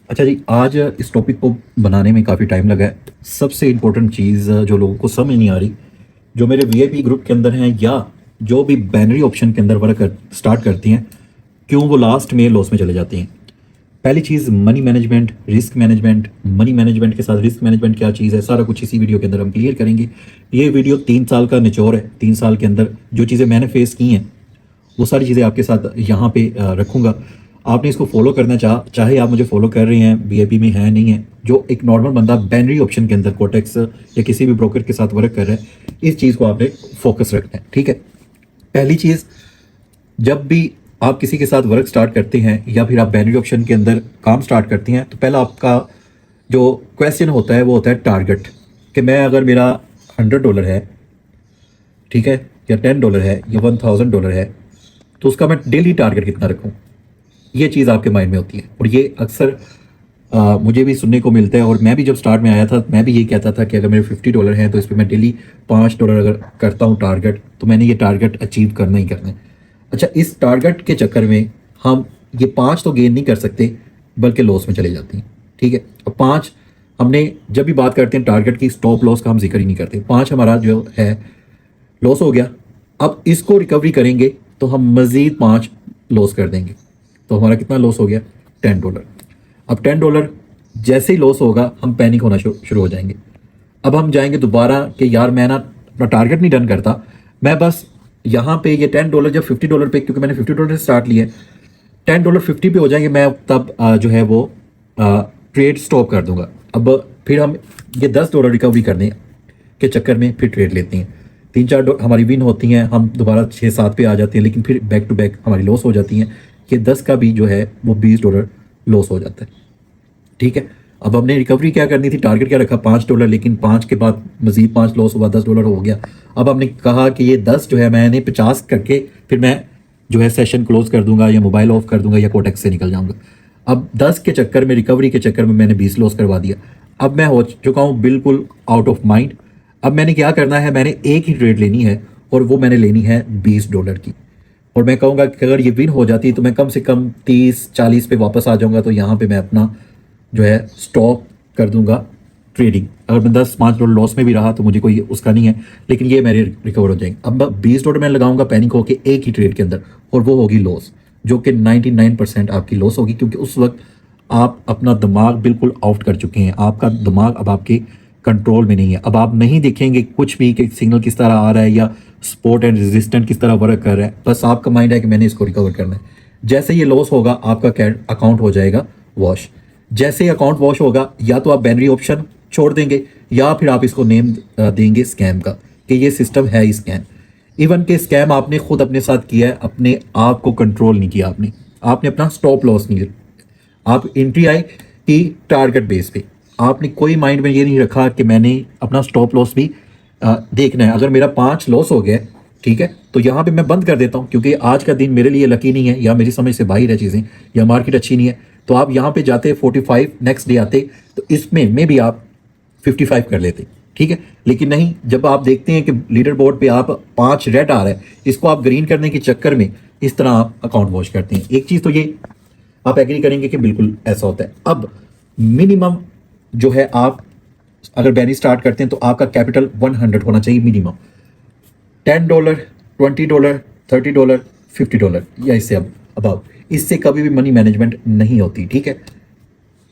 अच्छा जी, आज इस टॉपिक को बनाने में काफ़ी टाइम लगा है। सबसे इम्पोर्टेंट चीज़ जो लोगों को समझ नहीं आ रही, जो मेरे वीआईपी ग्रुप के अंदर हैं या जो भी बाइनरी ऑप्शन के अंदर स्टार्ट करती हैं, क्यों वो लास्ट में लॉस में चले जाती हैं। पहली चीज़ money management, risk management. Money management के साथ रिस्क मैनेजमेंट क्या चीज़ है, सारा कुछ इसी वीडियो के अंदर हम क्लियर करेंगे। ये वीडियो 3 साल का निचोड़ है। 3 साल के अंदर जो चीज़ें मैंने फेस की हैं वो सारी चीज़ें आपके साथ यहाँ पे रखूँगा। आपने इसको फॉलो करना चाहे आप मुझे फॉलो कर रहे हैं, वीआईपी में है नहीं है, जो एक नॉर्मल बंदा बाइनरी ऑप्शन के अंदर कोटेक्स या किसी भी ब्रोकर के साथ वर्क कर रहा है, इस चीज़ को आपने फोकस रखना है। ठीक है, पहली चीज़, जब भी आप किसी के साथ वर्क स्टार्ट करते हैं या फिर आप बाइनरी ऑप्शन के अंदर काम स्टार्ट करते हैं, तो पहला आपका जो क्वेश्चन होता है वो होता है टारगेट। कि मैं अगर मेरा $100 है, ठीक है, या $10 है या $1000 है, तो उसका मैं डेली टारगेट कितना रखूं। ये चीज़ आपके माइंड में होती है और ये अक्सर मुझे भी सुनने को मिलता है। और मैं भी जब स्टार्ट में आया था, मैं भी ये कहता था कि अगर मेरे $50 हैं तो इस पर मैं डेली $5 अगर करता हूँ टारगेट, तो मैंने ये टारगेट अचीव करना ही करना है। अच्छा, इस टारगेट के चक्कर में हम ये 5 तो गेन नहीं कर सकते, बल्कि लॉस में चले जाते हैं। ठीक है, अब 5 हमने जब भी बात करते हैं टारगेट की, स्टॉप लॉस का हम जिक्र ही नहीं करते। 5 हमारा जो है लॉस हो गया। अब इसको रिकवरी करेंगे तो हम मज़ीद 5 लॉस कर देंगे, तो हमारा कितना लॉस हो गया, $10। अब $10 जैसे ही लॉस होगा हम पैनिक होना शुरू हो जाएंगे। अब हम जाएंगे दोबारा कि यार मैं ना अपना टारगेट नहीं डन करता, मैं बस यहाँ पे ये $10 जब $50 पे, क्योंकि मैंने $50 से स्टार्ट लिया है, $10 50 पे हो जाएंगे, मैं तब जो है वो ट्रेड स्टॉप कर दूंगा। अब फिर हम ये $10 रिकवरी करने के चक्कर में फिर ट्रेड लेते हैं। 3-4 हमारी विन होती हैं, हम दोबारा 6-7 पे आ जाते हैं, लेकिन फिर बैक टू बैक हमारी लॉस हो जाती हैं। ये 10 का भी जो है वो $20 लॉस हो जाता है। ठीक है, अब हमने रिकवरी क्या करनी थी, टारगेट क्या रखा, $5, लेकिन 5 के बाद मजीद 5 लॉस हुआ, $10 हो गया। अब हमने कहा कि ये 10 जो है मैंने 50 करके फिर मैं जो है सेशन क्लोज कर दूंगा या मोबाइल ऑफ कर दूंगा या कोटेक्स से निकल जाऊंगा। अब 10 के चक्कर में, रिकवरी के चक्कर में मैंने 20 लॉस करवा दिया। अब मैं हो चुका हूँ बिल्कुल आउट ऑफ माइंड। अब मैंने क्या करना है, मैंने एक ही ट्रेड लेनी है और वो मैंने लेनी है $20 की। और मैं कहूँगा कि अगर ये विन हो जाती तो मैं कम से कम 30-40 पे वापस आ जाऊँगा, तो यहाँ पे मैं अपना जो है स्टॉप कर दूंगा ट्रेडिंग। अगर मैं $10-5 लॉस में भी रहा तो मुझे कोई उसका नहीं है, लेकिन ये मेरे रिकवर हो जाएंगे। अब मैं $20 में लगाऊंगा पैनिक होकर एक ही ट्रेड के अंदर, और वो होगी लॉस, जो कि 99% आपकी लॉस होगी, क्योंकि उस वक्त आप अपना दिमाग बिल्कुल आउट कर चुके हैं। आपका दिमाग अब आपके कंट्रोल में नहीं है। अब आप नहीं देखेंगे कुछ भी कि सिग्नल किस तरह आ रहा है या सपोर्ट एंड रेजिस्टेंट किस तरह वर्क कर रहा है, बस आपका माइंड है कि मैंने इसको रिकवर करना है। जैसे ये लॉस होगा आपका अकाउंट हो जाएगा वॉश। जैसे ही अकाउंट वॉश होगा, या तो आप बाइनरी ऑप्शन छोड़ देंगे या फिर आप इसको नेम देंगे स्कैम का, कि ये सिस्टम है ही स्कैम। इवन के स्कैम आपने खुद अपने साथ किया है, अपने आप को कंट्रोल नहीं किया आपने। आपने अपना स्टॉप लॉस नहीं, आप एंट्री आए कि टारगेट बेस पे, आपने कोई माइंड में ये नहीं रखा कि मैंने अपना स्टॉप लॉस भी देखना है। अगर मेरा 5 लॉस हो गया, ठीक है, तो यहाँ पे मैं बंद कर देता हूँ, क्योंकि आज का दिन मेरे लिए लकी नहीं है, या मेरी समझ से बाहर है चीज़ें, या मार्केट अच्छी नहीं है। तो आप यहाँ पे जाते 45, नेक्स्ट डे आते तो इसमें भी आप 55 कर लेते। ठीक है, लेकिन नहीं, जब आप देखते हैं कि लीडर बोर्ड पे आप 5 रेड आ रहा है, इसको आप ग्रीन करने के चक्कर में इस तरह आप अकाउंट वॉश करते हैं। एक चीज़ तो ये आप एग्री करेंगे कि बिल्कुल ऐसा होता है। अब मिनिमम जो है, आप अगर बैनी स्टार्ट करते हैं तो आपका कैपिटल 100 होना चाहिए मिनिमम। $10, $20, $30, $50 या इससे अब इससे कभी भी मनी मैनेजमेंट नहीं होती। ठीक है,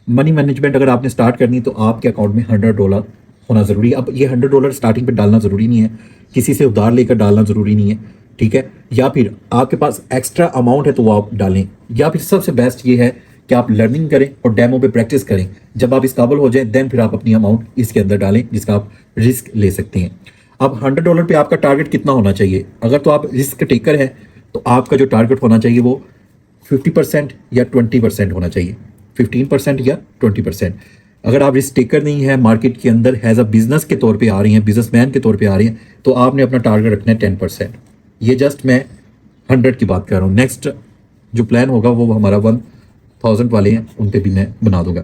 मनी मैनेजमेंट अगर आपने स्टार्ट करनी तो आपके अकाउंट में $100 होना ज़रूरी है। अब ये $100 स्टार्टिंग पे डालना ज़रूरी नहीं है, किसी से उधार लेकर डालना ज़रूरी नहीं है। ठीक है, या फिर आपके पास एक्स्ट्रा अमाउंट है तो वो आप डालें, या फिर सबसे बेस्ट ये है कि आप लर्निंग करें और डेमो पे प्रैक्टिस करें। जब आप इस काबिल हो जाए देन फिर आप अपनी अमाउंट इसके अंदर डालें, जिसका आप रिस्क ले सकते हैं। अब $100 पे आपका टारगेट कितना होना चाहिए, अगर तो आप रिस्क टेकर है तो आपका जो टारगेट होना चाहिए वो 50% या 20% होना चाहिए, 15% या 20%। अगर आप रिस्क टेकर नहीं है, मार्केट के अंदर हैज़ अ बिजनेस के तौर पे आ रही हैं, बिजनेसमैन के तौर पे आ रही हैं, तो आपने अपना टारगेट रखना है 10%। ये जस्ट मैं 100 की बात कर रहा हूँ। नेक्स्ट जो प्लान होगा वो हमारा 1000 वाले हैं, उन पे भी मैं बना दूंगा।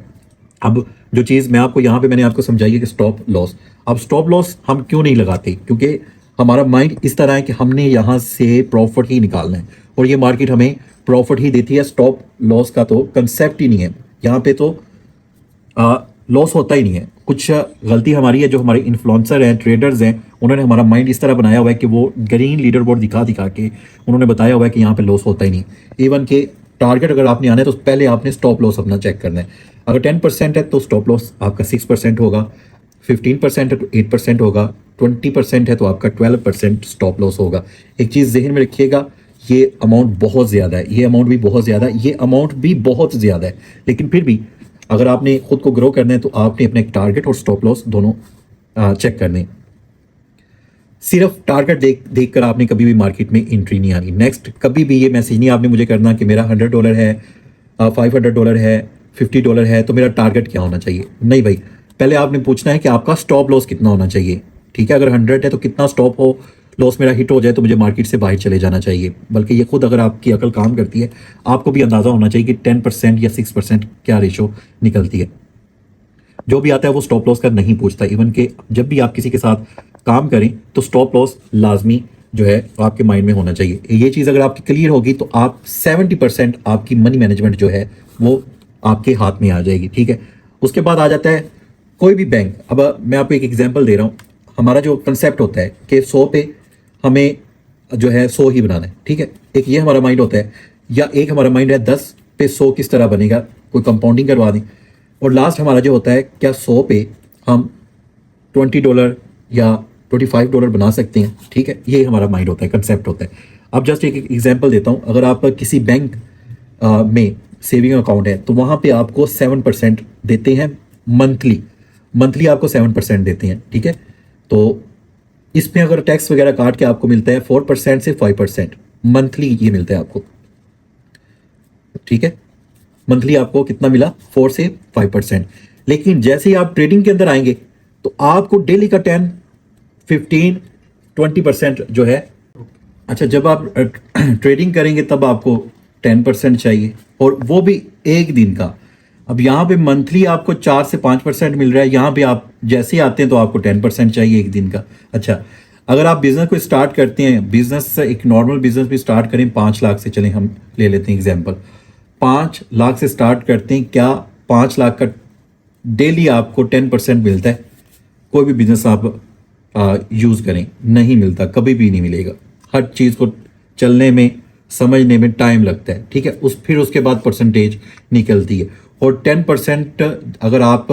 अब जो चीज़ मैं आपको यहाँ पे मैंने आपको समझाई है कि स्टॉप लॉस। अब स्टॉप लॉस हम क्यों नहीं लगाते, क्योंकि हमारा माइंड इस तरह है कि हमने यहाँ से प्रॉफिट ही निकालना है, और ये मार्केट हमें प्रॉफिट ही देती है। स्टॉप लॉस का तो कंसेप्ट ही नहीं है यहाँ पे। तो लॉस होता ही नहीं है। कुछ गलती हमारी है, जो हमारे इन्फ्लुएंसर हैं, ट्रेडर्स हैं, उन्होंने हमारा माइंड इस तरह बनाया हुआ है कि वो ग्रीन लीडर बोर्ड दिखा दिखा के उन्होंने बताया हुआ है कि यहाँ पे लॉस होता ही नहीं। इवन के टारगेट अगर आपने आना है तो पहले आपने स्टॉप लॉस अपना चेक करना है। अगर 10% है तो स्टॉप लॉस आपका 6% होगा, 15% है तो 8% होगा, 20% है तो आपका 12% स्टॉप लॉस होगा। एक चीज़ जहन में रखिएगा, ये अमाउंट बहुत ज़्यादा है, ये अमाउंट भी बहुत ज़्यादा है, ये अमाउंट भी बहुत ज़्यादा है, लेकिन फिर भी अगर आपने खुद को ग्रो करना है तो आपने अपने टारगेट और स्टॉप लॉस दोनों चेक करने हैं। सिर्फ टारगेट देख कर आपने कभी भी मार्केट में एंट्री नहीं आनी। नेक्स्ट, कभी भी ये मैसेज नहीं आपने मुझे करना कि मेरा $100 है, $500 है, $50 है, तो मेरा टारगेट क्या होना चाहिए। नहीं भाई, पहले आपने पूछना है कि आपका स्टॉप लॉस कितना होना चाहिए। ठीक है, अगर 100 है तो कितना स्टॉप हो लॉस मेरा हिट हो जाए तो मुझे मार्केट से बाहर चले जाना चाहिए। बल्कि ये खुद अगर आपकी अकल काम करती है, आपको भी अंदाज़ा होना चाहिए कि 10% या 6% क्या रेशो निकलती है। जो भी आता है वो स्टॉप लॉस का नहीं पूछता। इवन के जब भी आप किसी के साथ काम करें तो स्टॉप लॉस लाजमी जो है आपके माइंड में होना चाहिए। ये चीज़ अगर आपकी क्लियर होगी तो आप 70% आपकी मनी मैनेजमेंट जो है वो आपके हाथ में आ जाएगी। ठीक है, उसके बाद आ जाता है कोई भी बैंक। अब मैं आपको एक एग्जांपल दे रहा हूँ। हमारा जो कंसेप्ट होता है कि 100 पे हमें जो है 100 ही बनाना है। ठीक है, एक ये हमारा माइंड होता है, या एक हमारा माइंड है 10 पे 100 किस तरह बनेगा, कोई कंपाउंडिंग करवा दें। और लास्ट हमारा जो होता है, क्या 100 पे हम $20 या $25 बना सकते हैं। ठीक है, ये हमारा माइंड होता है, कंसेप्ट होता है। अब जस्ट एक एग्जांपल देता हूँ। अगर आप किसी बैंक में सेविंग अकाउंट है तो वहाँ पे आपको 7% देते हैं मंथली। मंथली आपको 7% देते हैं। ठीक है, तो इसमें अगर टैक्स वगैरह काट के आपको मिलता है 4% से 5% मंथली, ये मिलता है आपको। ठीक है, मंथली आपको कितना मिला, 4 से 5%। लेकिन जैसे ही आप ट्रेडिंग के अंदर आएंगे तो आपको डेली का 10, 15, 20% जो है। अच्छा, जब आप ट्रेडिंग करेंगे तब आपको 10% चाहिए, और वो भी एक दिन का। अब यहाँ पे मंथली आपको 4 से 5% मिल रहा है, यहाँ पे आप जैसे ही आते हैं तो आपको 10% चाहिए एक दिन का। अच्छा, अगर आप बिजनेस को स्टार्ट करते हैं, बिजनेस एक नॉर्मल बिजनेस भी स्टार्ट करें 5 लाख से, चलें हम ले लेते हैं एग्जाम्पल, 5 लाख से स्टार्ट करते हैं। क्या 5 लाख का डेली आपको 10% मिलता है? कोई भी बिजनेस आप यूज़ करें, नहीं मिलता, कभी भी नहीं मिलेगा। हर चीज़ को चलने में, समझने में टाइम लगता है। ठीक है, फिर उसके बाद परसेंटेज निकलती है। और 10% अगर आप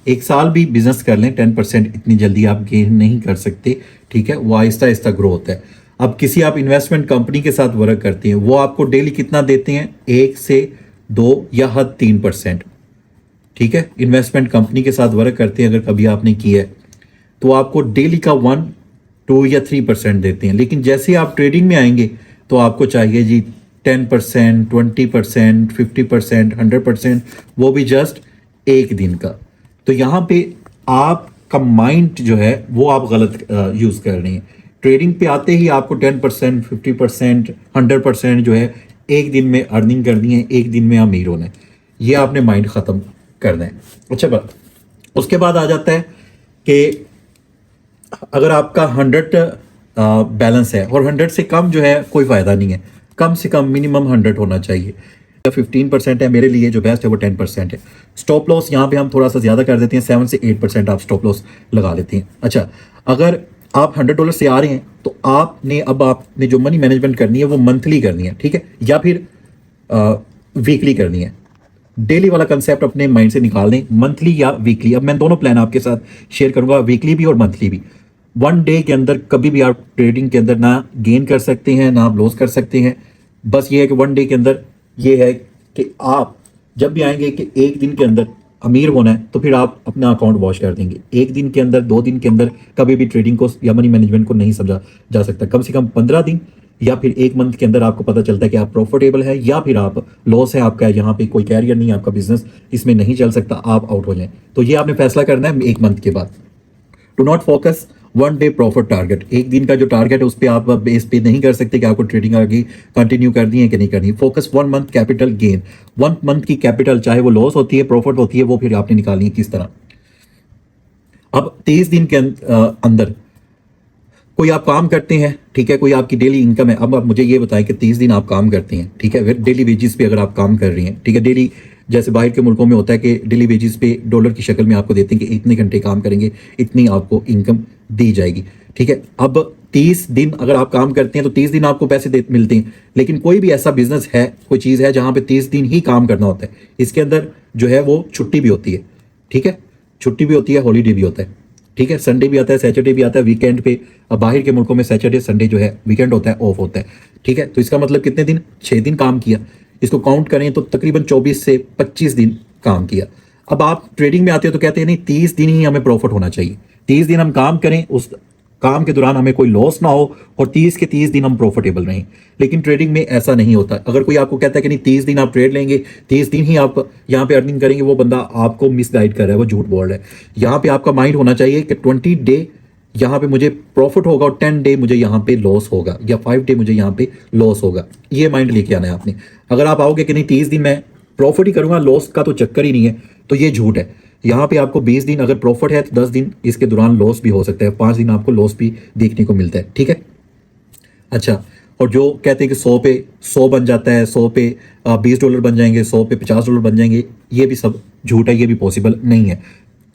एक साल भी बिजनेस कर लें, 10% इतनी जल्दी आप गेन नहीं कर सकते। ठीक है, वो आहिस्ता आहिस्ता ग्रो होता है। अब किसी आप इन्वेस्टमेंट कंपनी के साथ वर्क करते हैं, वो आपको डेली कितना देते हैं, 1 से 2 या हद 3%। ठीक है, इन्वेस्टमेंट कंपनी के साथ वर्क करते हैं, अगर कभी आपने किया है तो आपको डेली का 1, 2 या 3% देते हैं। लेकिन जैसे आप ट्रेडिंग में आएंगे तो आपको चाहिए जी 10%, 20%, 50%, 100%, वो भी जस्ट एक दिन का। तो यहाँ पे आपका माइंड जो है वो आप गलत यूज़ कर रहे हैं। ट्रेडिंग पे आते ही आपको 10%, 50%, 100% जो है एक दिन में अर्निंग करनी है, एक दिन में अमीर होना है। ये आपने माइंड ख़त्म करना है। अच्छा बात, उसके बाद आ जाता है कि अगर आपका 100 बैलेंस है और 100 से कम जो है कोई फ़ायदा नहीं है, कम से कम मिनिमम 100 होना चाहिए। 15% है, मेरे लिए जो बेस्ट है वो 10% है। स्टॉप लॉस यहाँ पे हम थोड़ा सा ज़्यादा कर देते हैं, 7 से 8% आप स्टॉप लॉस लगा लेते हैं। अच्छा, अगर आप $100 से आ रहे हैं तो आपने जो मनी मैनेजमेंट करनी है वो मंथली करनी है। ठीक है, या फिर वीकली करनी है। डेली वाला कंसेप्ट अपने माइंड से निकाल दें, मंथली या वीकली। अब मैं दोनों प्लान आपके साथ शेयर करूंगा, वीकली भी और मंथली भी। 1 डे के अंदर कभी भी आप ट्रेडिंग के अंदर ना गेन कर सकते हैं, ना आप लॉस कर सकते हैं। बस ये है कि 1 डे के अंदर ये है कि आप जब भी आएंगे कि एक दिन के अंदर अमीर होना है तो फिर आप अपना अकाउंट वॉश कर देंगे। एक दिन के अंदर, 2 दिन के अंदर कभी भी ट्रेडिंग को या मनी मैनेजमेंट को नहीं समझा जा सकता। कम से कम 15 दिन या फिर 1 मंथ के अंदर आपको पता चलता है कि आप प्रॉफिटेबल है या फिर आप लॉस है, आपका यहाँ पे कोई कैरियर नहीं है, आपका बिजनेस इसमें नहीं चल सकता, आप आउट हो जाएं। तो ये आपने फैसला करना है 1 मंथ के बाद। To not focus 1 day profit target. एक दिन का जो टारगेट है उस पर आप बेस पे नहीं कर सकते कि आपको ट्रेडिंग आगे कंटिन्यू करनी है कि नहीं करनी। Focus 1 month capital gain. 1 month की कैपिटल, चाहे वो लॉस होती है प्रॉफिट होती है, वो फिर आपने निकालनी है किस तरह। अब 30 दिन के अंदर कोई आप काम करते हैं, ठीक है, कोई आपकी डेली इनकम है। अब आप मुझे ये बताएं कि 30 दिन आप काम करते हैं, ठीक है, डेली वेजेस पे अगर आप काम कर रही हैं, ठीक है, डेली, जैसे बाहर के मुल्कों में होता है कि डेली वेजेस पे डॉलर की शक्ल में आपको देते हैं कि इतने घंटे काम करेंगे, इतनी आपको इनकम दी जाएगी, ठीक है। अब 30 दिन अगर आप काम करते हैं तो 30 दिन आपको पैसे मिलते हैं। लेकिन कोई भी ऐसा बिजनेस है, कोई चीज़ है जहाँ पे 30 दिन ही काम करना होता है, इसके अंदर जो है वो छुट्टी भी होती है, ठीक है, छुट्टी भी होती है, हॉलीडे भी होता है, ठीक है, संडे भी आता है, सैटरडे भी आता है, वीकेंड पे। अब बाहर के मुल्कों में सैटरडे संडे जो है वीकेंड होता है, ऑफ होता है, ठीक है। तो इसका मतलब कितने दिन, 6 दिन काम किया। इसको काउंट करें तो तकरीबन 24 से 25 दिन काम किया। अब आप ट्रेडिंग में आते हो तो कहते हैं नहीं 30 दिन ही हमें प्रॉफिट होना चाहिए, 30 दिन हम काम करें, उस काम के दौरान हमें कोई लॉस ना हो और 30 के 30 दिन हम प्रॉफिटेबल रहें। लेकिन ट्रेडिंग में ऐसा नहीं होता। अगर कोई आपको कहता है कि नहीं 30 दिन आप ट्रेड लेंगे, 30 दिन ही आप यहाँ पे अर्निंग करेंगे, वो बंदा आपको मिसगाइड कर रहा है, वो झूठ बोल रहा है। यहाँ पे आपका माइंड होना चाहिए कि 20 डे यहाँ पे मुझे प्रॉफिट होगा और 10 डे मुझे यहाँ पे लॉस होगा, या 5 डे मुझे यहाँ पे लॉस होगा। ये माइंड लेके आना है आपने। अगर आप आओगे कि नहीं 30 दिन मैं प्रॉफिट ही करूंगा, लॉस का तो चक्कर ही नहीं है, तो ये झूठ है। यहाँ पे आपको 20 दिन अगर प्रॉफिट है तो 10 दिन इसके दौरान लॉस भी हो सकता है, 5 दिन आपको लॉस भी देखने को मिलता है, ठीक है। अच्छा, और जो कहते हैं कि 100 पे 100 बन जाता है, 100 पे $20 बन जाएंगे, 100 पे $50 बन जाएंगे, ये भी सब झूठ है, ये भी पॉसिबल नहीं है।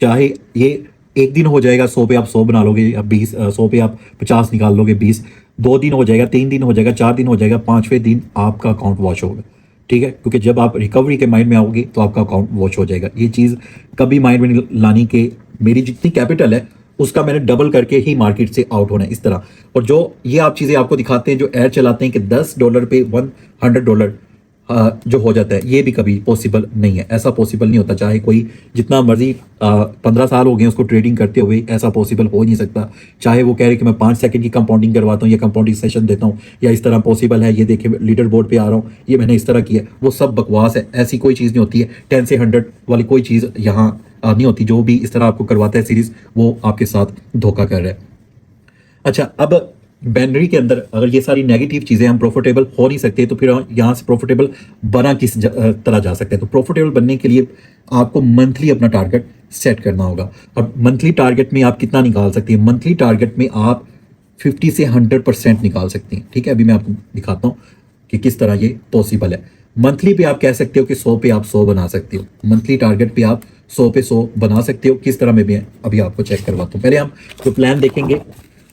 चाहे ये एक दिन हो जाएगा, 100 पे आप 100 बना लोगे, या 20, 100 पे आप 50 निकाल लोगे, 20, 2 दिन हो जाएगा, 3 दिन हो जाएगा, 4 दिन हो जाएगा, 5वें दिन आपका अकाउंट वॉश होगा, ठीक है। क्योंकि जब आप रिकवरी के माइंड में आओगे तो आपका अकाउंट वॉच हो जाएगा। ये चीज़ कभी माइंड में नहीं लानी कि मेरी जितनी कैपिटल है उसका मैंने डबल करके ही मार्केट से आउट होना है, इस तरह। और जो ये आप चीज़ें आपको दिखाते हैं, जो ऐड चलाते हैं कि $10 पे $100 जो हो जाता है, ये भी कभी पॉसिबल नहीं है। ऐसा पॉसिबल नहीं होता, चाहे कोई जितना मर्जी 15 साल हो गए उसको ट्रेडिंग करते हुए, ऐसा पॉसिबल हो ही नहीं सकता। चाहे वो कह रहे कि मैं 5 सेकंड की कंपाउंडिंग करवाता हूँ या कंपाउंडिंग सेशन देता हूँ, या इस तरह पॉसिबल है, ये देखिए लीडर बोर्ड पे आ रहा हूँ, ये मैंने इस तरह किया, वो सब बकवास है। ऐसी कोई चीज़ नहीं होती है। 10 से 100 वाली कोई चीज़ यहाँ नहीं होती। जो भी इस तरह आपको करवाता है सीरीज, वो आपके साथ धोखा कर रहा है। अच्छा, अब बैनरी के अंदर अगर ये सारी नेगेटिव चीज़ें, हम प्रॉफिटेबल हो नहीं सकते, तो फिर यहाँ से प्रॉफिटेबल बना किस तरह जा सकते हैं। तो प्रॉफिटेबल बनने के लिए आपको मंथली अपना टारगेट सेट करना होगा। अब मंथली टारगेट में आप कितना निकाल सकते हैं? मंथली टारगेट में आप 50 से 100% निकाल सकते हैं, ठीक है। अभी मैं आपको दिखाता हूँ कि किस तरह ये पॉसिबल है। मंथली पे आप कह सकते हो कि 100 पे आप 100 बना सकते हो, मंथली टारगेट पे आप 100 पे 100 बना सकते हो। किस तरह में भी अभी आपको चेक करवाता हूँ। पहले हम जो प्लान देखेंगे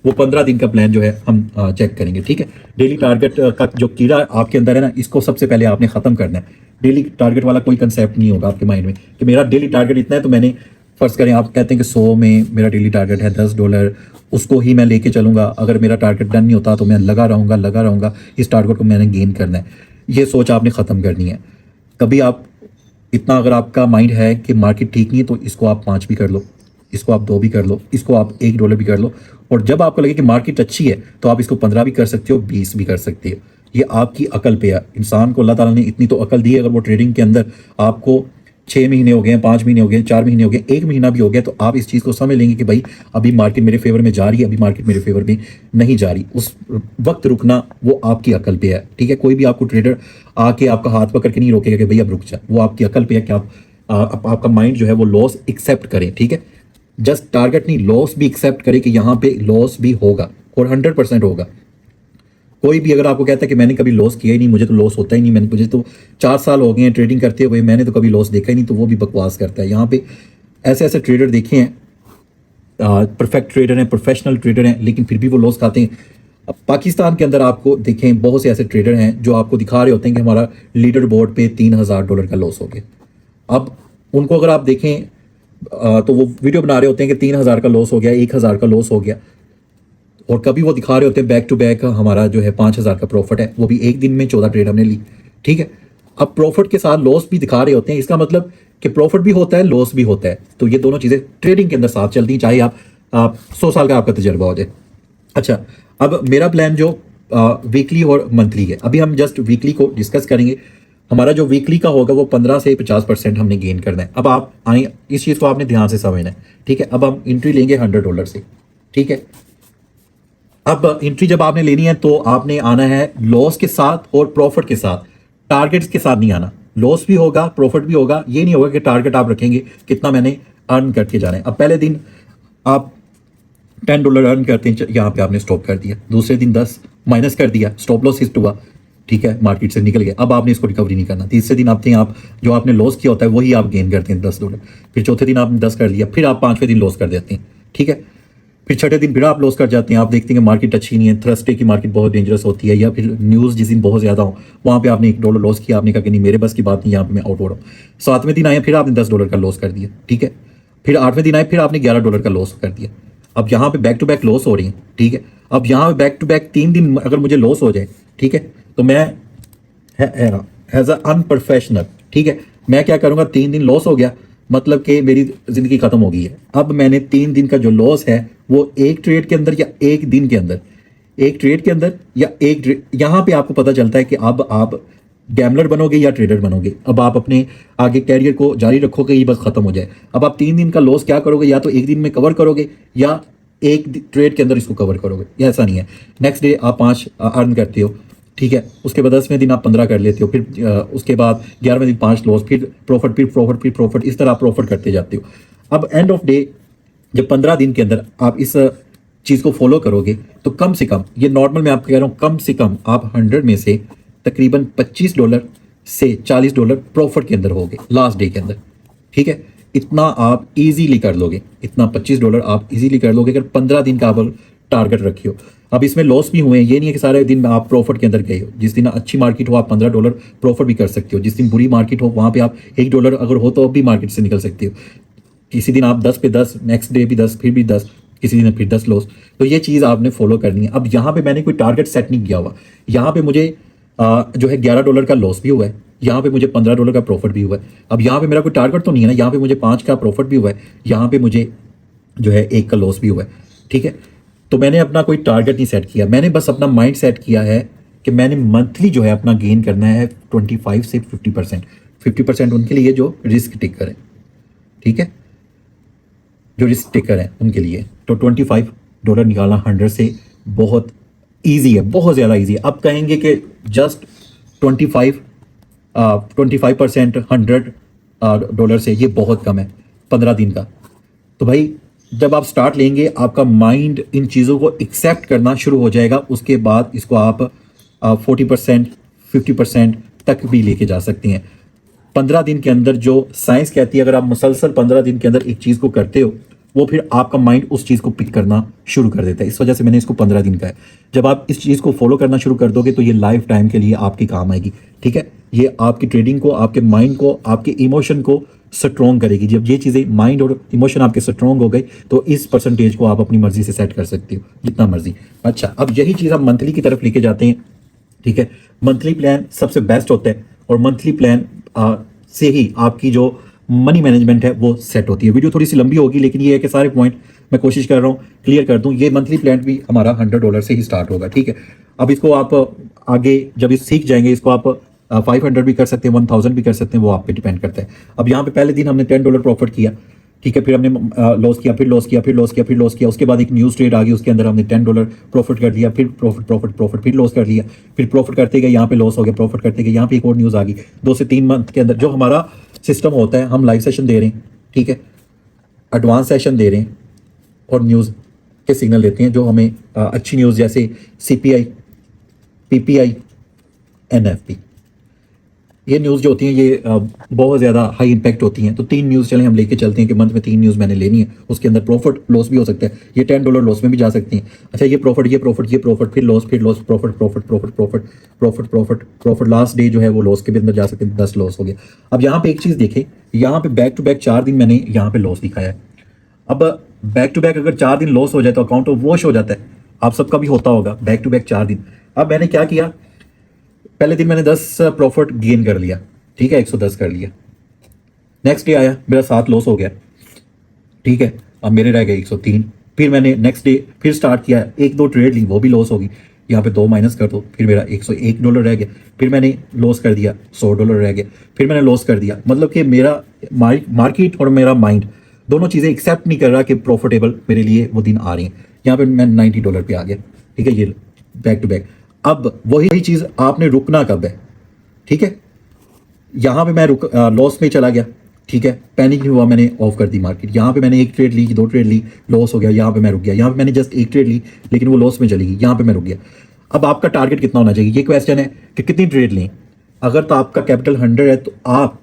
वो 15 दिन का प्लान जो है हम चेक करेंगे, ठीक है। डेली टारगेट का जो कीड़ा आपके अंदर है ना, इसको सबसे पहले आपने खत्म करना है। डेली टारगेट वाला कोई कंसेप्ट नहीं होगा आपके माइंड में कि मेरा डेली टारगेट इतना है, तो मैंने फर्ज करें आप कहते हैं कि 100 में मेरा डेली टारगेट है $10, उसको ही मैं लेके चलूंगा। अगर मेरा टारगेट डन नहीं होता तो मैं लगा रहूंगा, इस टारगेट को मैंने गेन करना है। ये सोच आपने ख़त्म करनी है। कभी आप इतना, अगर आपका माइंड है कि मार्केट ठीक नहीं है, तो इसको आप 5 भी कर लो, इसको आप 2 भी कर लो, इसको आप $1 भी कर लो। और जब आपको लगे कि मार्केट अच्छी है तो आप इसको 15 भी कर सकते हो, 20 भी कर सकते हो। ये आपकी अकल पे है। इंसान को अल्लाह ताला ने इतनी तो अकल दी है, अगर वो ट्रेडिंग के अंदर आपको 6 महीने हो गए, 5 महीने हो गए, 4 महीने हो गए, 1 महीना भी हो गया, तो आप इस चीज़ को समझ लेंगे कि भाई अभी मार्केट मेरे फेवर में जा रही है, अभी मार्केट मेरे फेवर में नहीं जा रही। उस वक्त रुकना वो आपकी अकल पे है, ठीक है। कोई भी आपको ट्रेडर आके आपका हाथ पकड़ के नहीं रोकेगा कि भैया अब रुक जा, वो आपकी अकल पे है कि आपका माइंड जो है वो लॉस एक्सेप्ट करें, ठीक है। जस्ट टारगेट नहीं, लॉस भी एक्सेप्ट करे कि यहाँ पे लॉस भी होगा और 100% होगा। कोई भी अगर आपको कहता है कि मैंने कभी लॉस किया ही नहीं, मुझे तो लॉस होता ही नहीं, मुझे तो 4 साल हो गए हैं ट्रेडिंग करते हुए, मैंने तो कभी लॉस देखा ही नहीं, तो वो भी बकवास करता है। यहाँ पे ऐसे ऐसे ट्रेडर देखे हैं, परफेक्ट ट्रेडर हैं, प्रोफेशनल ट्रेडर हैं, लेकिन फिर भी वो लॉस खाते हैं। अब पाकिस्तान के अंदर आपको देखें बहुत से ऐसे ट्रेडर हैं जो आपको दिखा रहे होते हैं कि हमारा लीडर बोर्ड पे $3000 का लॉस हो गया। अब उनको अगर आप देखें तो वो वीडियो बना रहे होते हैं कि 3000 का लॉस हो गया, 1000 का लॉस हो गया, और कभी वो दिखा रहे होते हैं बैक टू बैक हमारा जो है 5000 का प्रॉफिट है, वो भी एक दिन में 14 ट्रेड हमने ली, ठीक है। अब प्रॉफिट के साथ लॉस भी दिखा रहे होते हैं, इसका मतलब कि प्रॉफिट भी होता है, लॉस भी होता है। तो ये दोनों चीज़ें ट्रेडिंग के अंदर साथ चलती हैं, चाहे आप 100 साल का आपका तजर्बा हो जाए। अच्छा, अब मेरा प्लान जो वीकली और मंथली है, अभी हम जस्ट वीकली को डिस्कस करेंगे। हमारा जो वीकली का होगा वो 15 से 50% हमने गेन करना है। अब आप आए, इस चीज़ को आपने ध्यान से समझना है, ठीक है। अब हम एंट्री लेंगे $100 से, ठीक है। अब एंट्री जब आपने लेनी है तो आपने आना है लॉस के साथ और प्रॉफिट के साथ, टारगेट्स के साथ नहीं आना। लॉस भी होगा, प्रॉफिट भी होगा, ये नहीं होगा कि टारगेट आप रखेंगे कितना मैंने अर्न करके जाना है। अब पहले दिन आप $10 अर्न करते हैं, यहाँ पे आपने स्टॉप कर दिया, दूसरे दिन 10 माइनस कर दिया, स्टॉप लॉस हिट हुआ, ठीक है, मार्केट से निकल गया, अब आपने इसको रिकवरी नहीं करना। तीसरे दिन आते हैं आप जो आपने लॉस किया होता है वही आप गेन करते हैं $10। फिर चौथे दिन आपने 10 कर लिया, फिर आप पाँचवें दिन लॉस कर देते हैं, ठीक है। फिर छठे दिन फिर आप लॉस कर जाते हैं, आप देखते हैं कि मार्केट अच्छी नहीं है, थर्सडे की मार्केट बहुत डेंजरस होती है, या फिर न्यूज़ जिस दिन बहुत ज़्यादा हो वहाँ पे आपने $1 लॉस किया, आपने कहा कि नहीं मेरे बस की बात नहीं, यहाँ पे मैं आउट हो रहा हूँ। सातवें दिन आए फिर आपने $10 का लॉस कर दिया, ठीक है। फिर आठवें दिन आए फिर आपने $11 का लॉस कर दिया। अब यहाँ पे बैक टू बैक लॉस हो रही है, ठीक है। अब यहाँ पे बैक टू बैक 3 दिन अगर मुझे लॉस हो जाए, ठीक है, तो मैं एज अ अनप्रोफेशनल, ठीक है, मैं क्या करूँगा, 3 दिन लॉस हो गया मतलब कि मेरी ज़िंदगी ख़त्म हो गई है। अब मैंने 3 दिन का जो लॉस है वो एक ट्रेड के अंदर या एक दिन के अंदर, एक ट्रेड के अंदर या एक ट्रेड, यहाँ पे आपको पता चलता है कि अब आप गैमलर बनोगे या ट्रेडर बनोगे। अब आप अपने आगे कैरियर को जारी रखोगे, ये बस खत्म हो जाए। अब आप 3 दिन का लॉस क्या करोगे, या तो एक दिन में कवर करोगे या एक ट्रेड के अंदर इसको कवर करोगे, या ऐसा नहीं है। नेक्स्ट डे आप 5 अर्न करते हो, ठीक है, उसके बाद 10वें दिन आप 15 कर लेते हो, फिर उसके बाद 11वें दिन 5 लॉस, फिर प्रॉफिट, फिर प्रॉफिट, फिर प्रॉफिट, इस तरह आप प्रॉफिट करते जाते हो। अब एंड ऑफ डे जब 15 दिन के अंदर आप इस चीज़ को फॉलो करोगे तो कम से कम, ये नॉर्मल मैं आपको कह रहा हूँ, कम से कम आप 100 में से तकरीबन $25 से $40 प्रॉफिट के अंदर होगे लास्ट डे के अंदर, ठीक है। इतना आप इजीली कर लोगे, इतना $25 आप इजीली कर लोगे अगर 15 दिन का आप टारगेट रखिए हो। अब इसमें लॉस भी हुए हैं, ये नहीं है कि सारे दिन आप प्रॉफिट के अंदर गए हो। जिस दिन अच्छी मार्केट हो आप $15 प्रॉफिट भी कर सकते हो, जिस दिन बुरी मार्केट हो वहाँ पे आप $1 अगर हो तो अब भी मार्केट से निकल सकते हो। किसी दिन आप 10 पे 10, नेक्स्ट डे भी 10, फिर भी 10, किसी दिन फिर 10 लॉस। तो ये चीज़ आपने फॉलो करनी है। अब यहाँ पे मैंने कोई टारगेट सेट नहीं किया हुआ, यहाँ पे मुझे जो है $11 का लॉस भी हुआ है, यहाँ पे मुझे $15 का प्रॉफिट भी हुआ है। अब यहाँ पे मेरा कोई टारगेट तो नहीं है ना, यहाँ पे मुझे 5 का प्रॉफिट भी हुआ है, यहाँ पे मुझे जो है 1 का लॉस भी हुआ है, ठीक है। तो मैंने अपना कोई टारगेट नहीं सेट किया, मैंने बस अपना माइंड सेट किया है कि मैंने मंथली जो है अपना गेन करना है 25 से 50%। 50% उनके लिए जो रिस्क टेकर है, ठीक है, जो रिस्क टेकर है उनके लिए। तो $25 निकालना 100 से बहुत ईजी है, बहुत ज़्यादा ईजी है। अब कहेंगे कि जस्ट 25% $100 से ये बहुत कम है 15 दिन का। तो भाई जब आप स्टार्ट लेंगे आपका माइंड इन चीज़ों को एक्सेप्ट करना शुरू हो जाएगा, उसके बाद इसको आप 40% 50% तक भी लेके जा सकते हैं। 15 दिन के अंदर जो साइंस कहती है, अगर आप मुसलसल 15 दिन के अंदर एक चीज़ को करते हो वो फिर आपका माइंड उस चीज़ को पिक करना शुरू कर देता है। इस वजह से मैंने इसको 15 दिन का है। जब आप इस चीज़ को फॉलो करना शुरू कर दोगे तो ये लाइफ टाइम के लिए आपके काम आएगी, ठीक है। ये आपकी ट्रेडिंग को, आपके माइंड को, आपके इमोशन को स्ट्रॉन्ग करेगी। जब ये चीज़ें माइंड और इमोशन आपके स्ट्रॉन्ग हो गए तो इस परसेंटेज को आप अपनी मर्जी से सेट कर सकते हो जितना मर्जी। अच्छा, अब यही चीज़ आप मंथली की तरफ लेके जाते हैं, ठीक है। मंथली प्लान सबसे बेस्ट होता है और मंथली प्लान से ही आपकी जो मनी मैनेजमेंट है वो सेट होती है। वीडियो थोड़ी सी लंबी होगी लेकिन ये है कि सारे पॉइंट मैं कोशिश कर रहा हूँ क्लियर कर दूँ। ये मंथली प्लान भी हमारा $100 से ही स्टार्ट होगा, ठीक है। अब इसको आप आगे जब इस सीख जाएंगे इसको आप 500 भी कर सकते हैं, 1000 भी कर सकते हैं, वो आप पे डिपेंड करता है। अब यहाँ पे पहले दिन हमने $10 प्रॉफिट किया, ठीक है, फिर हमने लॉस किया, फिर लॉस किया, फिर लॉस किया, फिर लॉस किया। उसके बाद एक न्यूज़ ट्रेड आ गई, उसके अंदर हमने $10 प्रॉफिट कर लिया, फिर प्रॉफिट प्रॉफिट प्रॉफिट, फिर लॉस कर लिया, फिर प्रॉफिट करते गए, यहाँ पे लॉस हो गया, प्रॉफिट करते गए, यहाँ पे एक और न्यूज़ आ गई। 2 से 3 मंथ के अंदर जो हमारा सिस्टम होता है, हम लाइव सेशन दे रहे हैं, ठीक है, एडवांस सेशन दे रहे हैं और न्यूज़ के सिग्नल देते हैं जो हमें अच्छी न्यूज़ जैसे CPI, PPI, NFP, ये न्यूज़ जो होती हैं ये बहुत ज़्यादा हाई इंपैक्ट होती हैं। तो 3 न्यूज़ चलें हम लेके चलते हैं कि मंथ में 3 न्यूज़ मैंने लेनी है, उसके अंदर प्रॉफिट लॉस भी हो सकता है। ये $10 लॉस में भी जा सकती हैं। अच्छा, ये प्रॉफिट, ये प्रॉफिट, ये प्रॉफिट, फिर लॉस, फिर loss, profit profit profit profit profit profit profit, last day जो है वो लॉस के भी अंदर जा सकते हैं, 10 लॉस हो गया। अब यहाँ पे एक चीज़ देखें, यहाँ पे बैक टू बैक 4 दिन मैंने यहाँ पे लॉस दिखाया है। अब बैक टू बैक अगर 4 दिन लॉस हो जाए तो अकाउंट ऑफ वॉश हो जाता है, आप सबका भी होता होगा बैक टू बैक 4 दिन। अब मैंने क्या किया, पहले दिन मैंने 10 प्रॉफिट गेन कर लिया, ठीक है, 110 कर लिया। नेक्स्ट डे आया, मेरा 7 लॉस हो गया, ठीक है, अब मेरे रह गए 103। फिर मैंने नेक्स्ट डे फिर स्टार्ट किया, 1-2 ट्रेड ली, वो भी लॉस होगी, यहाँ पे 2 माइनस कर दो, फिर मेरा $101 रह गया। फिर मैंने लॉस कर दिया, $100 रह गया। फिर मैंने लॉस कर दिया, मतलब कि मेरा मार्केट और मेरा माइंड दोनों चीज़ें एक्सेप्ट नहीं कर रहा कि प्रॉफिटेबल मेरे लिए वो दिन आ रही हैं। यहाँ पे मैं $90 पे आ गया, ठीक है, ये बैक टू बैक। अब वही चीज़ आपने रुकना कब है, ठीक है। यहाँ पे मैं लॉस में चला गया, ठीक है, पैनिक नहीं हुआ, मैंने ऑफ कर दी मार्केट। यहाँ पे मैंने एक ट्रेड ली, दो ट्रेड ली, लॉस हो गया, यहाँ पे मैं रुक गया। यहाँ पे मैंने जस्ट एक ट्रेड ली लेकिन वो लॉस में चली गई, यहाँ पे मैं रुक गया। अब आपका टारगेट कितना होना चाहिए, ये क्वेश्चन है कि कितनी ट्रेड लें। अगर तो आपका कैपिटल 100 है तो आप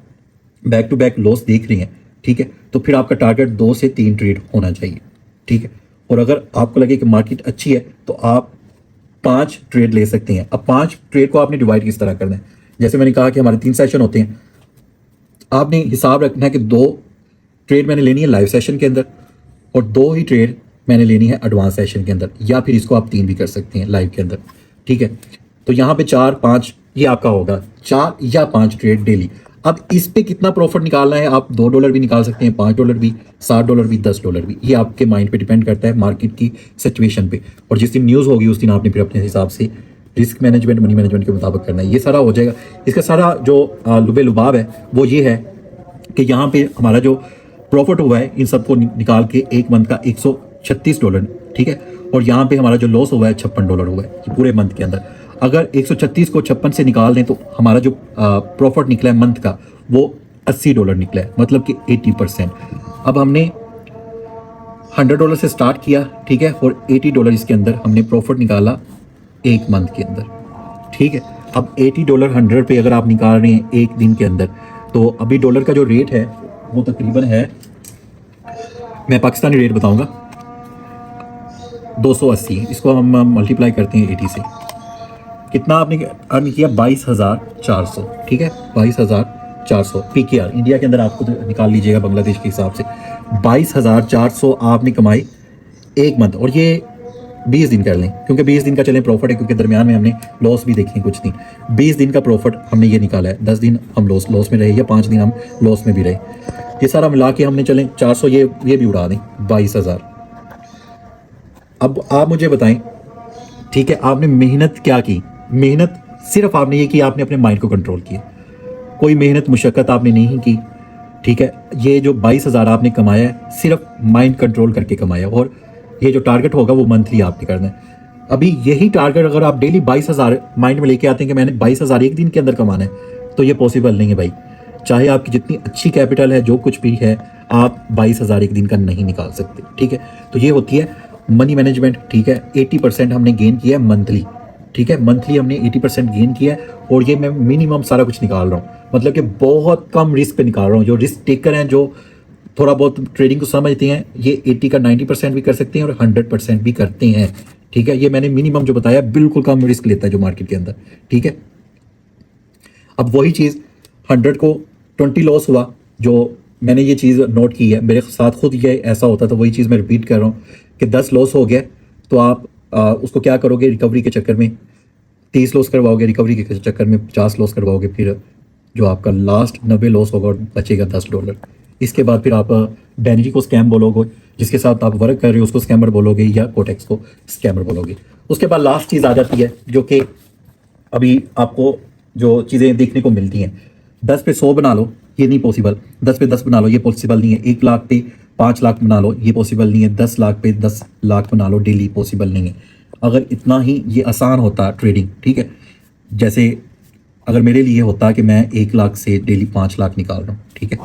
बैक टू बैक लॉस देख रहे हैं, ठीक है, तो फिर आपका टारगेट 2 से 3 ट्रेड होना चाहिए, ठीक है। और अगर आपको लगे कि मार्केट अच्छी है तो आप 5 ट्रेड ले सकते हैं। अब 5 ट्रेड को आपने डिवाइड किस तरह करना है, जैसे मैंने कहा कि हमारे 3 सेशन होते हैं। आपने हिसाब रखना है कि 2 ट्रेड मैंने लेनी है लाइव सेशन के अंदर और 2 ही ट्रेड मैंने लेनी है एडवांस सेशन के अंदर, या फिर इसको आप 3 भी कर सकते हैं लाइव के अंदर, ठीक है। तो यहाँ पे 4-5 ये आपका होगा, 4 या 5 ट्रेड डेली। अब इस पे कितना प्रॉफिट निकालना है, आप $2 भी निकाल सकते हैं, $5 भी, $7 भी, $10 भी, ये आपके माइंड पे डिपेंड करता है मार्केट की सिचुएशन पे। और जिस दिन न्यूज़ होगी उस दिन आपने फिर अपने हिसाब से रिस्क मैनेजमेंट, मनी मैनेजमेंट के मुताबिक करना है। ये सारा हो जाएगा। इसका सारा जो लुबे लुबाब है वो ये है कि यहाँ पे हमारा जो प्रॉफिट हुआ है इन सबको निकाल के एक मंथ का $136, ठीक है। और यहाँ पे हमारा जो लॉस हुआ है $56 हुआ है पूरे मंथ के अंदर। अगर 136 को 56 से निकाल दें तो हमारा जो प्रॉफिट निकला है मंथ का वो $80 निकला है, मतलब कि 80%। अब हमने $100 से स्टार्ट किया, ठीक है, और $80 इसके अंदर हमने प्रॉफिट निकाला एक मंथ के अंदर, ठीक है। अब $80 100 पे अगर आप निकाल रहे हैं एक दिन के अंदर, तो अभी डॉलर का जो रेट है वो तकरीबन है, मैं पाकिस्तानी रेट बताऊंगा, 280। इसको हम मल्टीप्लाई करते हैं 80 से, कितना आपने अर्न किया, 22,400, ठीक है, 22,400 PKR इंडिया के अंदर आपको तो निकाल लीजिएगा बांग्लादेश के हिसाब से। 22,400 आपने कमाई एक मंथ, और ये 20 दिन कर लें, क्योंकि 20 दिन का चलें प्रॉफिट है, क्योंकि दरमियान में हमने लॉस भी देखे कुछ दिन। 20 दिन का प्रॉफिट हमने ये निकाला है, 10 दिन हम लॉस में रहे या 5 दिन हम लॉस में भी रहे, ये सारा मिला के हमने चलें 400, ये भी उड़ा दें 22,000। अब आप मुझे बताएं, ठीक है, आपने मेहनत क्या की, मेहनत सिर्फ आपने ये की, आपने अपने माइंड को कंट्रोल किया, कोई मेहनत मुशक्कत आपने नहीं की, ठीक है। ये जो 22,000 आपने कमाया है सिर्फ माइंड कंट्रोल करके कमाया, और ये जो टारगेट होगा वो मंथली आपने करना है। अभी यही टारगेट अगर आप डेली 22,000 माइंड में लेके आते हैं कि मैंने 22,000 एक दिन के अंदर कमाना है, तो ये पॉसिबल नहीं है भाई। चाहे आपकी जितनी अच्छी कैपिटल है, जो कुछ भी है, आप 22,000 एक दिन का नहीं निकाल सकते, ठीक है। तो ये होती है मनी मैनेजमेंट, ठीक है। 80% हमने गेन किया है मंथली, ठीक है, मंथली हमने 80% गेन किया है, और ये मैं मिनिमम सारा कुछ निकाल रहा हूँ, मतलब कि बहुत कम रिस्क पे निकाल रहा हूँ। जो रिस्क टेकर हैं, जो थोड़ा बहुत ट्रेडिंग को समझते हैं, ये 80 का 90% भी कर सकते हैं और 100% भी करते हैं, ठीक है। ये मैंने मिनिमम जो बताया, बिल्कुल कम रिस्क लेता है जो मार्केट के अंदर, ठीक है। अब वही चीज़ 100 को 20 लॉस हुआ, जो मैंने ये चीज़ नोट की है, मेरे साथ खुद ये ऐसा होता था, वही चीज़ मैं रिपीट कर रहा हूँ कि 10 लॉस हो गया तो आप उसको क्या करोगे, रिकवरी के चक्कर में 30 लॉस करवाओगे, रिकवरी के चक्कर में 50 लॉस करवाओगे, फिर जो आपका लास्ट 90 लॉस होगा और बचेगा $10। इसके बाद फिर आप बैनरी को स्कैम बोलोगे, जिसके साथ आप वर्क कर रहे हो उसको स्कैमर बोलोगे, या कोटेक्स को स्कैमर बोलोगे। उसके बाद लास्ट चीज़ आ जाती है, जो कि अभी आपको जो चीज़ें देखने को मिलती हैं, 10 पे 100 बना लो, ये नहीं पॉसिबल। 10 पे 10 बना लो, ये पॉसिबल नहीं है। 1 लाख पे 5 लाख बना लो, ये पॉसिबल नहीं है। 10 लाख पे 10 लाख बना लो डेली, पॉसिबल नहीं है। अगर इतना ही ये आसान होता ट्रेडिंग, ठीक है, जैसे अगर मेरे लिए होता कि मैं 1 लाख से डेली 5 लाख निकाल रहा हूँ, ठीक है,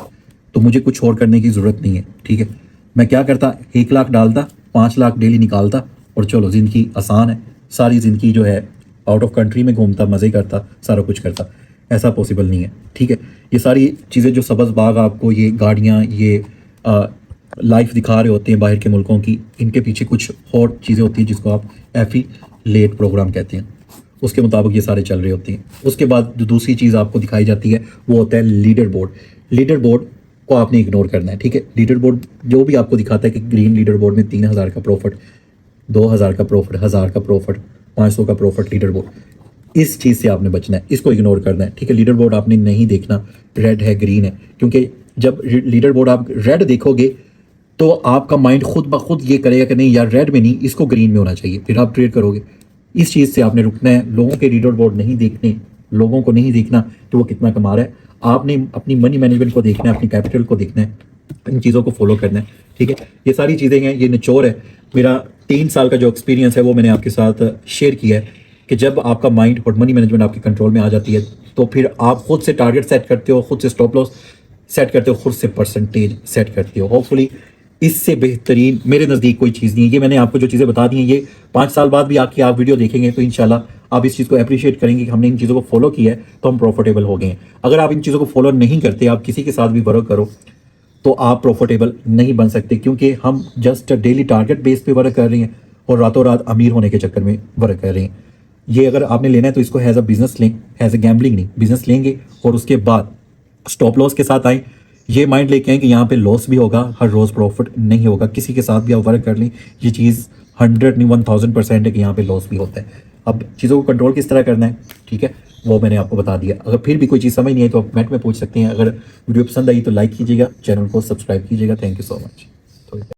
तो मुझे कुछ और करने की ज़रूरत नहीं है, ठीक है। मैं क्या करता, 1 लाख डालता, 5 लाख डेली निकालता, और चलो ज़िंदगी आसान है, सारी ज़िंदगी जो है आउट ऑफ कंट्री में घूमता, मज़े करता, सारा कुछ करता। ऐसा पॉसिबल नहीं है, ठीक है। ये सारी चीज़ें जो सब्ज़ बाग आपको, ये गाड़ियाँ, ये लाइफ दिखा रहे होते हैं बाहर के मुल्कों की, इनके पीछे कुछ और चीज़ें होती हैं जिसको आप एफिलिएट प्रोग्राम कहते हैं, उसके मुताबिक ये सारे चल रहे होते हैं। उसके बाद जो दूसरी चीज़ आपको दिखाई जाती है वो होता है लीडर बोर्ड। लीडर बोर्ड को आपने इग्नोर करना है, ठीक है। लीडर बोर्ड जो भी आपको दिखाता है कि ग्रीन लीडर बोर्ड में 3,000 का प्रॉफिट, 2,000 का प्रॉफिट, 1,000 का प्रॉफिट, 500 का प्रॉफिट, लीडर बोर्ड, इस चीज़ से आपने बचना है, इसको इग्नोर करना है, ठीक है। लीडर बोर्ड आपने नहीं देखना, रेड है, ग्रीन है, क्योंकि जब लीडर बोर्ड आप रेड देखोगे तो आपका माइंड खुद ब खुद ये करेगा कि नहीं यार, रेड में नहीं, इसको ग्रीन में होना चाहिए, फिर आप ट्रेड करोगे। इस चीज़ से आपने रुकना है। लोगों के लीडर बोर्ड नहीं देखने, लोगों को नहीं देखना कि वो कितना कमा रहा है। आपने अपनी मनी मैनेजमेंट को देखना है, अपनी कैपिटल को देखना है, इन चीज़ों को फॉलो करना है, ठीक है। ये सारी चीज़ें हैं, ये निचोड़ है। मेरा 3 साल का जो एक्सपीरियंस है वो मैंने आपके साथ शेयर किया है कि जब आपका माइंड और मनी मैनेजमेंट आपके कंट्रोल में आ जाती है तो फिर आप खुद से टारगेट सेट करते हो, खुद से स्टॉप लॉस सेट करते हो, खुद से परसेंटेज सेट करते हो। होपफुली इससे बेहतरीन मेरे नज़दीक कोई चीज़ नहीं है। ये मैंने आपको जो चीज़ें बता दी हैं, ये 5 साल बाद भी आके आप वीडियो देखेंगे तो इंशाल्लाह आप इस चीज़ को अप्रिशिएट करेंगे कि हमने इन चीज़ों को फॉलो किया है तो हम प्रॉफिटेबल हो गए हैं। अगर आप इन चीज़ों को फॉलो नहीं करते, आप किसी के साथ भी वर्क करो तो आप प्रॉफिटेबल नहीं बन सकते, क्योंकि हम जस्ट डेली टारगेट बेस पे वर्क कर रहे हैं और रातों रात अमीर होने के चक्कर में वर्क कर रहे हैं। ये अगर आपने लेना है तो इसको हैज़ अ बिजनेस लें, हैज़ अ गैम्बलिंग नहीं, बिजनेस लेंगे और उसके बाद स्टॉप लॉस के साथ आए। ये माइंड लेके आए कि यहाँ पे लॉस भी होगा, हर रोज़ प्रॉफिट नहीं होगा। किसी के साथ भी आप वर्क कर लें, ये चीज़ 100 नहीं 1000% है कि यहाँ पे लॉस भी होता है। अब चीज़ों को कंट्रोल किस तरह करना है, ठीक है, वो मैंने आपको बता दिया। अगर फिर भी कोई चीज़ समझ नहीं आई तो आप कमेंट में पूछ सकते हैं। अगर वीडियो पसंद आई तो लाइक कीजिएगा, चैनल को सब्सक्राइब कीजिएगा। Thank you so much.